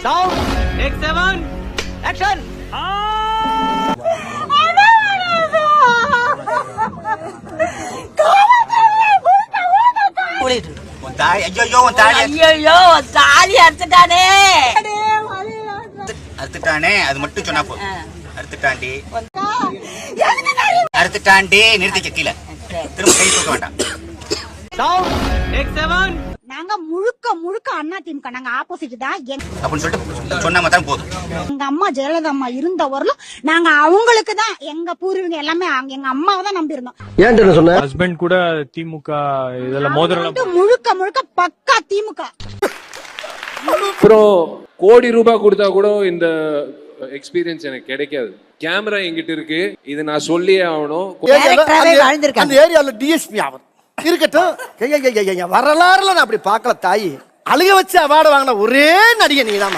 Sound. Take 7. Action. ஐயோ தாலி அறுத்துட்டானே அறுத்துட்டானே, அது மட்டும் சொன்னா போதும். அறுத்துட்டாண்டி நிறுத்திக்க, கீழே திரும்ப கை தூக்க வேண்டாம். Sound. Take 7. நாங்க முழுக்க அண்ணா திமுக, நாங்க ஆப்போசிட் தான் அப்படின்னு சொல்லிட்டு சொன்னா தான் போதும். எங்க அம்மா ஜெயலலிதா அம்மா இருந்த வரலும் நாங்க அவங்களுக்கு தான், எங்க பூர்வீங்க எல்லாமே எங்க அம்மாவை தான் நம்பி இருந்தோம். ஏன் சொன்ன ஹஸ்பண்ட் கூட திமுக இதெல்லாம் மோதிரம் முழுக்க பக்கா திமுக. அப்புறம் கோடி ரூபாய் கொடுத்தா கூட இந்த எக்ஸ்பீரியன்ஸ் எனக்கு கிடைக்காது. கேமரா எங்கிட்ட இருக்கு, இது நான் சொல்லியே ஆகணும். அந்த ஏரியால டிஎஸ்பி அவர் இருக்கட்டும். வரலாறுல நான் அப்படி பார்க்கல தாயி. அழுக வச்சு அவார்டு வாங்கின ஒரே நடிகை நீதான்.